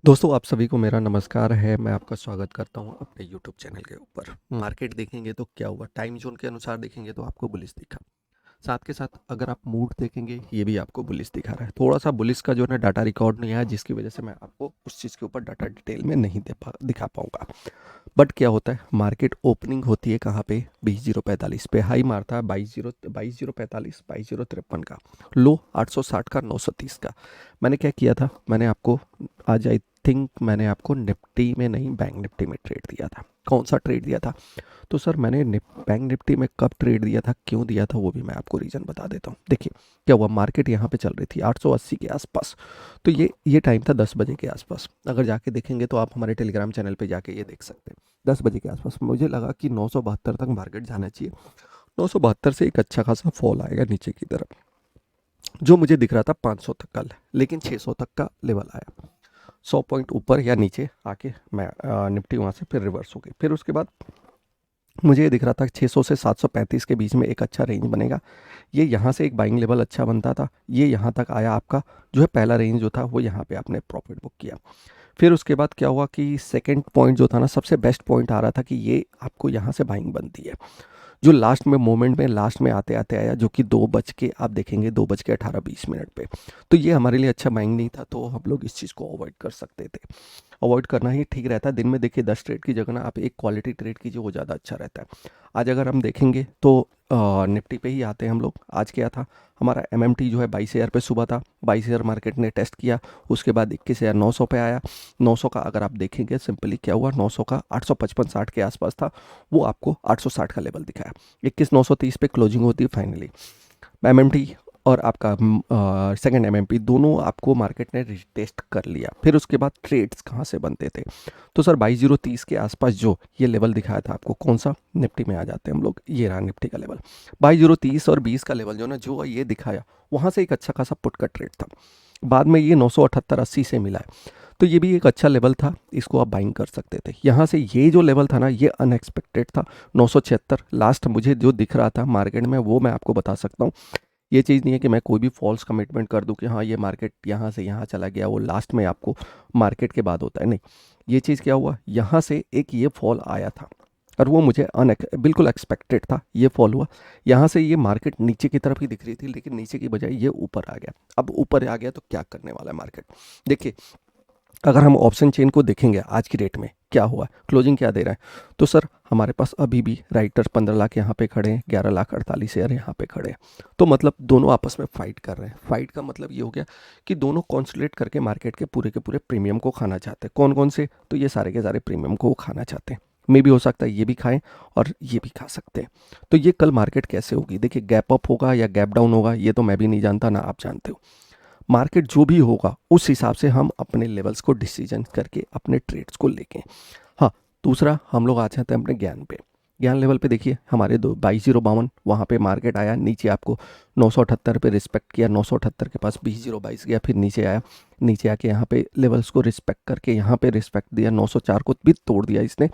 दोस्तों आप सभी को मेरा नमस्कार है। मैं आपका स्वागत करता हूं अपने यूट्यूब चैनल के ऊपर। मार्केट देखेंगे तो क्या हुआ, टाइम जोन के अनुसार देखेंगे तो आपको बुलिश दिखा। साथ के साथ अगर आप मूड देखेंगे ये भी आपको बुलिश दिखा रहा है। थोड़ा सा बुलिश का जो है ना डाटा रिकॉर्ड नहीं आया, जिसकी वजह से मैं आपको उस चीज़ के ऊपर डाटा डिटेल में नहीं दिखा पाऊंगा। बट क्या होता है, मार्केट ओपनिंग होती है कहाँ पे, 20,045 पे हाई मारता है 22,045 22,053 का, लो 860 का 930 का। मैंने क्या किया था, मैंने आपको आज आई थिंक मैंने आपको निफ्टी में नहीं बैंक निफ्टी में ट्रेड दिया था। कौन सा ट्रेड दिया था? तो सर मैंने बैंक निफ्टी में कब ट्रेड दिया था, क्यों दिया था, वो भी मैं आपको रीज़न बता देता हूँ। देखिए क्या हुआ, मार्केट यहाँ पे चल रही थी 880 के आसपास। तो ये टाइम था 10 बजे के आसपास। अगर जाके देखेंगे तो आप हमारे टेलीग्राम चैनल पे जाके ये देख सकते हैं। 10 बजे के आसपास मुझे लगा कि 972 तक मार्केट जाना चाहिए। 972 से एक अच्छा खासा फॉल आएगा नीचे की तरफ, जो मुझे दिख रहा था 500 तक का, लेकिन 600 तक का लेवल आया। 100 पॉइंट ऊपर या नीचे आके मैं निफ्टी वहाँ से फिर रिवर्स हो गई। फिर उसके बाद मुझे ये दिख रहा था 600 से 735 के बीच में एक अच्छा रेंज बनेगा। ये यहाँ से एक बाइंग लेवल अच्छा बनता था, ये यहाँ तक आया आपका। जो है पहला रेंज जो था वो यहाँ पे आपने प्रॉफिट बुक किया। फिर उसके बाद क्या हुआ कि सेकंड पॉइंट जो था ना, सबसे बेस्ट पॉइंट आ रहा था कि ये आपको यहाँ से बाइंग बनती है। जो लास्ट में मोमेंट में लास्ट में आते आते आया, जो कि 2 बज के आप देखेंगे 2 बज के 18-20 मिनट पे। तो ये हमारे लिए अच्छा बाइंग नहीं था, तो हम लोग इस चीज़ को अवॉइड कर सकते थे। अवॉइड करना ही ठीक रहता है। दिन में देखिए 10 ट्रेड की जगह ना आप एक क्वालिटी ट्रेड कीजिए, वो ज़्यादा अच्छा रहता है। आज अगर हम देखेंगे तो निफ्टी पे ही आते हैं हम लोग। आज क्या था हमारा, एमएमटी जो है 22,000 पे सुबह था, 22,000 मार्केट ने टेस्ट किया। उसके बाद 21,900 पे आया। 900 का अगर आप देखेंगे सिंपली क्या हुआ, 900 का 855-60 के आसपास था, वो आपको 860 का लेवल दिखाया। 21,930 पे क्लोजिंग होती है फाइनली। एमएमटी और आपका सेकंड एमएमपी दोनों आपको मार्केट ने टेस्ट कर लिया। फिर उसके बाद ट्रेड्स कहाँ से बनते थे, तो सर 22,030 के आसपास जो ये लेवल दिखाया था आपको, कौन सा, निफ्टी में आ जाते हैं हम लोग। ये रहा निफ्टी का लेवल 22,030 और 20 का लेवल जो ना, जो ये दिखाया वहाँ से एक अच्छा खासा पुट का ट्रेड था। बाद में ये 978-80 से मिला है, तो ये भी एक अच्छा लेवल था, इसको आप बाइंग कर सकते थे। यहाँ से ये जो लेवल था ना, ये अनएक्सपेक्टेड था। 976 लास्ट मुझे जो दिख रहा था मार्केट में, वो मैं आपको बता सकता हूँ। ये चीज़ नहीं है कि मैं कोई भी फॉल्स कमिटमेंट कर दूं कि हाँ ये मार्केट यहाँ से यहाँ चला गया, वो लास्ट में आपको मार्केट के बाद होता है, नहीं। ये चीज़ क्या हुआ, यहाँ से एक ये फॉल आया था और वो मुझे बिल्कुल एक्सपेक्टेड था। ये फॉल हुआ, यहाँ से ये मार्केट नीचे की तरफ ही दिख रही थी, लेकिन नीचे की बजाय ये ऊपर आ गया। अब ऊपर आ गया तो क्या करने वाला है मार्केट, देखिए। अगर हम ऑप्शन चेन को देखेंगे आज की डेट में क्या हुआ, क्लोजिंग क्या दे रहा है, तो सर हमारे पास अभी भी राइटर्स 15 लाख यहाँ पे खड़े हैं, 11,48,000 यहाँ पे खड़े हैं। तो मतलब दोनों आपस में फाइट कर रहे हैं। फाइट का मतलब ये हो गया कि दोनों कॉन्सुलेट करके मार्केट के पूरे प्रीमियम को खाना चाहते हैं। कौन कौन से, तो ये सारे के सारे प्रीमियम को वो खाना चाहते हैं। मे भी हो सकता है ये भी खाएं और ये भी खा सकते हैं। तो ये कल मार्केट कैसे होगी, देखिए गैप अप होगा या गैप डाउन होगा, ये तो मैं भी नहीं जानता ना आप जानते हो। मार्केट जो भी होगा उस हिसाब से हम अपने लेवल्स को डिसीजन करके अपने ट्रेड्स को लेके। हाँ, दूसरा हम लोग आ जाते हैं अपने ज्ञान पे। ज्ञान लेवल पे देखिए हमारे 22,052 वहाँ पे मार्केट आया, नीचे आपको 978 पे रिस्पेक्ट किया, 978 के पास 20,022 गया, फिर नीचे आया। नीचे आके यहाँ पे लेवल्स को रिस्पेक्ट करके यहाँ पे रिस्पेक्ट दिया, 904 को भी तोड़ दिया इसने।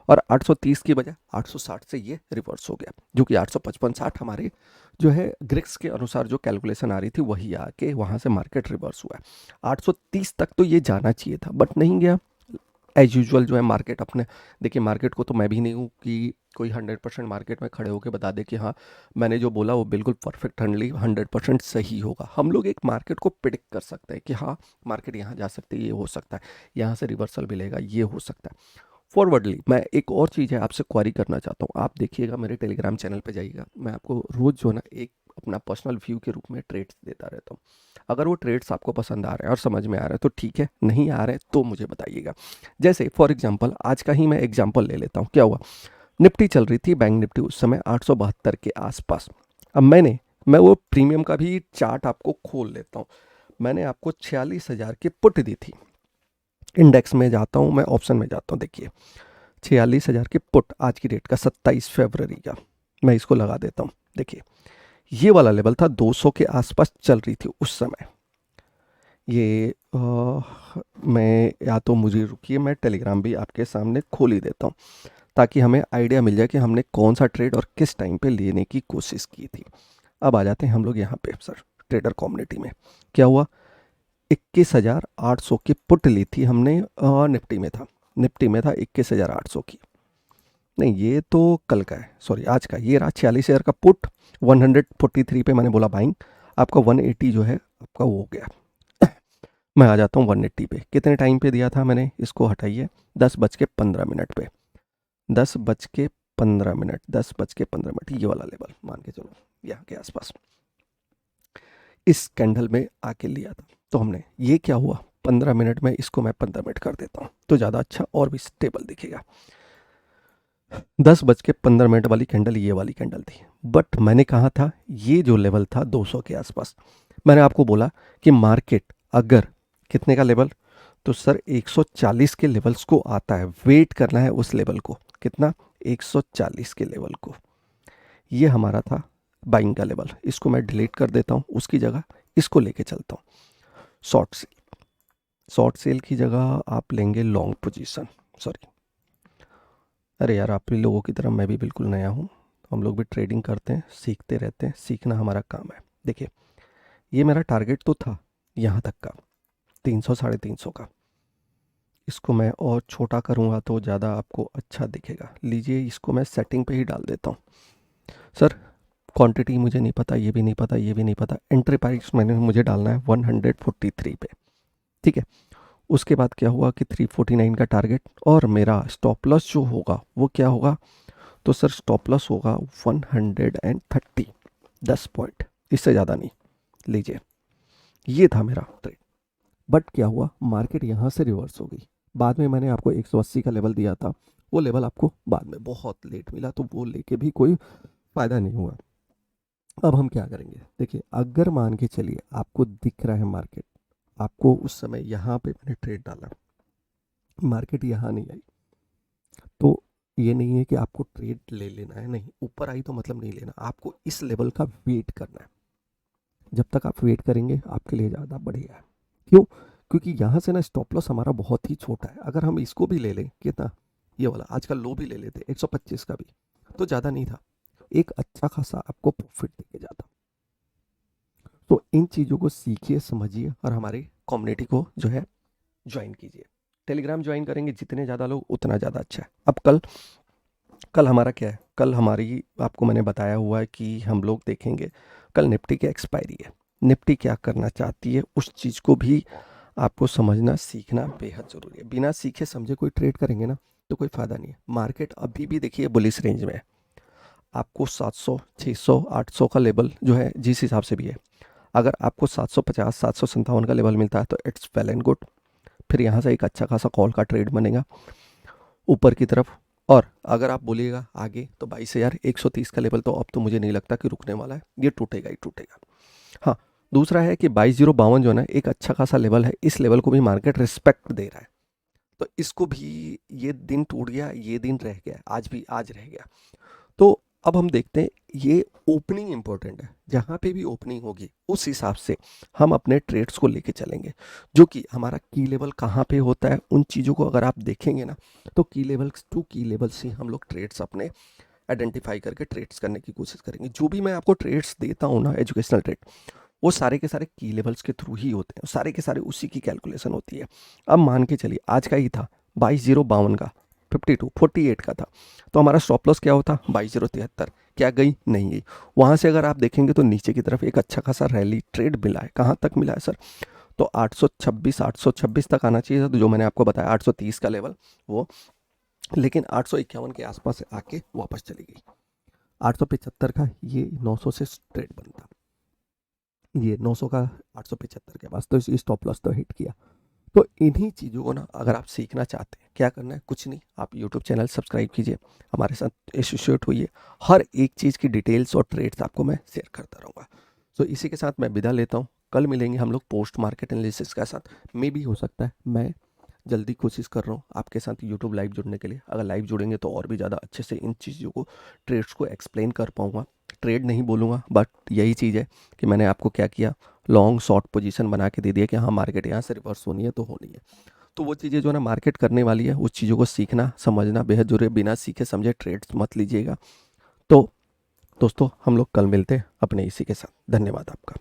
और 830 की बजाय 860 से ये रिवर्स हो गया, जो कि 855-60 हमारे जो है ग्रिक्स के अनुसार जो कैलकुलेशन आ रही थी वही आके वहाँ से मार्केट रिवर्स हुआ है। 830 तक तो ये जाना चाहिए था बट नहीं गया। एज यूजुअल जो है मार्केट अपने, देखिए मार्केट को तो मैं भी नहीं हूँ कि कोई 100% मार्केट में खड़े होकर बता दे कि हाँ मैंने जो बोला वो बिल्कुल परफेक्ट 100% सही होगा। हम लोग एक मार्केट को प्रिडिक्ट कर सकते हैं कि हाँ मार्केट यहाँ जा सकती है, ये हो सकता है, यहाँ से रिवर्सल मिलेगा, ये हो सकता है। फॉरवर्डली मैं एक और चीज़ है आपसे क्वारी करना चाहता हूँ, आप देखिएगा मेरे टेलीग्राम चैनल पे जाइएगा, मैं आपको रोज़ जो है ना एक अपना पर्सनल व्यू के रूप में ट्रेड्स देता रहता हूँ। अगर वो ट्रेड्स आपको पसंद आ रहे हैं और समझ में आ रहे हैं तो ठीक है, नहीं आ रहे तो मुझे बताइएगा। जैसे फॉर एग्जांपल आज का ही मैं एग्जांपल ले लेता हूँ। क्या हुआ, निफ्टी चल रही थी बैंक निफ्टी उस समय 872 के आसपास। अब मैं वो प्रीमियम का भी चार्ट आपको खोल लेता हूँ। मैंने आपको 46,000 की पुट दी थी। इंडेक्स में जाता हूँ, मैं ऑप्शन में जाता हूँ, देखिए 46,000 की पुट आज की डेट का 27 फरवरी का, मैं इसको लगा देता हूँ। देखिए ये वाला लेवल था 200 के आसपास चल रही थी उस समय। ये मैं या तो मुझे रुकिए, मैं टेलीग्राम भी आपके सामने खोल ही देता हूँ ताकि हमें आइडिया मिल जाए कि हमने कौन सा ट्रेड और किस टाइम पे लेने की कोशिश की थी। अब आ जाते हैं हम लोग यहाँ पे सर ट्रेडर कम्युनिटी में। क्या हुआ, 21,800 की पुट ली थी हमने, निफ्टी में था, निफ्टी में था 21,800 की। नहीं, ये तो कल का है, सॉरी आज का। ये रहा 46,000 का पुट, 143 पे मैंने बोला बाइंग, आपका 180 जो है आपका वो हो गया। मैं आ जाता हूँ 180 पे। कितने टाइम पे दिया था मैंने, इसको हटाइए, 10:15 पे, 10:15, 10:15, ये वाला लेवल मान के चलो, यहाँ के आसपास इस कैंडल में आके लिया था। तो हमने ये क्या हुआ, 15 मिनट में इसको मैं 15 मिनट कर देता हूँ तो ज़्यादा अच्छा और भी स्टेबल दिखेगा। 10:15 वाली कैंडल ये वाली कैंडल थी, बट मैंने कहा था ये जो लेवल था 200 के आसपास, मैंने आपको बोला कि मार्केट अगर कितने का लेवल, तो सर 140 के लेवल्स को आता है, वेट करना है उस लेवल को, कितना, 140 के लेवल को। ये हमारा था बाइंग का लेवल, इसको मैं डिलीट कर देता हूँ, उसकी जगह इसको लेके चलता हूँ शॉर्ट सेल। शॉर्ट सेल की जगह आप लेंगे लॉन्ग पोजीशन, सॉरी, अरे यार आप भी लोगों की तरह मैं भी बिल्कुल नया हूँ, हम लोग भी ट्रेडिंग करते हैं, सीखते रहते हैं, सीखना हमारा काम है। देखिए ये मेरा टारगेट तो था यहाँ तक का, 300 350 का, इसको मैं और छोटा करूँगा तो ज़्यादा आपको अच्छा दिखेगा। लीजिए इसको मैं सेटिंग पे ही डाल देता हूँ। सर क्वांटिटी मुझे नहीं पता, ये भी नहीं पता, ये भी नहीं पता, एंट्री प्राइस मैंने मुझे डालना है 143 पे, ठीक है। उसके बाद क्या हुआ कि 349 का टारगेट, और मेरा स्टॉप लॉस जो होगा वो क्या होगा, तो सर स्टॉप लॉस होगा 130, 10 पॉइंट, इससे ज़्यादा नहीं। लीजिए ये था मेरा ट्रेड, बट क्या हुआ, मार्केट यहाँ से रिवर्स हो गई। बाद में मैंने आपको 180 का लेवल दिया था, वो लेवल आपको बाद में बहुत लेट मिला, तो वो लेके भी कोई फ़ायदा नहीं हुआ। अब हम क्या करेंगे, देखिए अगर मान के चलिए आपको दिख रहा है मार्केट, आपको उस समय यहाँ पे मैंने ट्रेड डाला, मार्केट यहाँ नहीं आई, तो ये नहीं है कि आपको ट्रेड ले लेना है, नहीं, ऊपर आई तो मतलब नहीं लेना, आपको इस लेवल का वेट करना है। जब तक आप वेट करेंगे आपके लिए ज़्यादा बढ़िया है। क्यों, क्योंकि यहाँ से ना स्टॉप लॉस हमारा बहुत ही छोटा है। अगर हम इसको भी ले लें, कितना, ये वाला आज का लो भी ले लेते 125 का भी, तो ज़्यादा नहीं था, एक अच्छा खासा आपको प्रॉफिट देके जाता। तो इन चीज़ों को सीखिए, समझिए, और हमारी कम्युनिटी को जो है ज्वाइन कीजिए। टेलीग्राम ज्वाइन करेंगे जितने ज़्यादा लोग उतना ज़्यादा अच्छा है। अब कल हमारा क्या है, कल हमारी आपको मैंने बताया हुआ है कि हम लोग देखेंगे, कल निफ्टी की एक्सपायरी है, निफ्टी क्या करना चाहती है, उस चीज़ को भी आपको समझना सीखना बेहद ज़रूरी है। बिना सीखे समझे कोई ट्रेड करेंगे ना तो कोई फ़ायदा नहीं है। मार्केट अभी भी देखिए बुलिश रेंज में है, आपको 700 600 800 का लेवल जो है जिस हिसाब से भी है, अगर आपको 750 757 का लेवल मिलता है तो इट्स वेल एंड गुड। फिर यहाँ से एक अच्छा खासा कॉल का ट्रेड बनेगा ऊपर की तरफ। और अगर आप बोलिएगा आगे, तो 22,130 का लेवल तो अब तो मुझे नहीं लगता कि रुकने वाला है, ये टूटेगा ही टूटेगा। हाँ, दूसरा है कि 22,052 जो है ना एक अच्छा खासा लेवल है, इस लेवल को भी मार्केट रिस्पेक्ट दे रहा है, तो इसको भी, ये दिन टूट गया, ये दिन रह गया, आज रह गया। तो अब हम देखते हैं, ये ओपनिंग इंपॉर्टेंट है, जहाँ पे भी ओपनिंग होगी उस हिसाब से हम अपने ट्रेड्स को लेके चलेंगे। जो कि हमारा की लेवल कहाँ पे होता है, उन चीज़ों को अगर आप देखेंगे ना, तो की लेवल्स टू की लेवल से हम लोग ट्रेड्स अपने आइडेंटिफाई करके ट्रेड्स करने की कोशिश करेंगे। जो भी मैं आपको ट्रेड्स देता हूँ ना, एजुकेशनल ट्रेड, वो सारे के सारे की लेवल्स के थ्रू ही होते हैं, सारे के सारे उसी की कैलकुलेशन होती है। अब मान के चलिए आज का ही था 22,052 का, 48 का था, तो हमारा स्टॉप लॉस क्या होता, 22,073, क्या गई, नहीं गई। वहाँ से अगर आप देखेंगे तो नीचे की तरफ एक अच्छा खासा रैली ट्रेड मिला है, कहाँ तक मिला है सर, तो 826 तक आना चाहिए था, तो जो मैंने आपको बताया 830 का लेवल वो, लेकिन 851 के आसपास से आके वापस चली गई। 875 का ये 900 से ट्रेड बनता, ये 900 का 875 के पास, तो इस स्टॉप लॉस तो हिट किया। तो इन्हीं चीज़ों को ना अगर आप सीखना चाहते हैं, क्या करना है, कुछ नहीं, आप यूट्यूब चैनल सब्सक्राइब कीजिए, हमारे साथ एसोसिएट होइए, हर एक चीज़ की डिटेल्स और ट्रेड्स आपको मैं शेयर करता रहूँगा। तो इसी के साथ मैं विदा लेता हूँ, कल मिलेंगे हम लोग पोस्ट मार्केट एनालिसिस के साथ। मे भी हो सकता है, मैं जल्दी कोशिश कर रहा हूँ आपके साथ यूट्यूब लाइव जुड़ने के लिए, अगर लाइव जुड़ेंगे तो और भी ज़्यादा अच्छे से इन चीज़ों को, ट्रेड्स को एक्सप्लेन कर पाऊँगा। ट्रेड नहीं बोलूँगा, बट यही चीज़ है कि मैंने आपको क्या किया, लॉन्ग शॉर्ट पोजीशन बना के दे दिया कि हाँ मार्केट यहाँ से रिवर्स होनी है तो होनी है। तो वो चीज़ें जो है ना मार्केट करने वाली है, उस चीज़ों को सीखना समझना बेहद जरूरी है, बिना सीखे समझे ट्रेड्स मत लीजिएगा। तो दोस्तों हम लोग कल मिलते हैं अपने इसी के साथ, धन्यवाद आपका।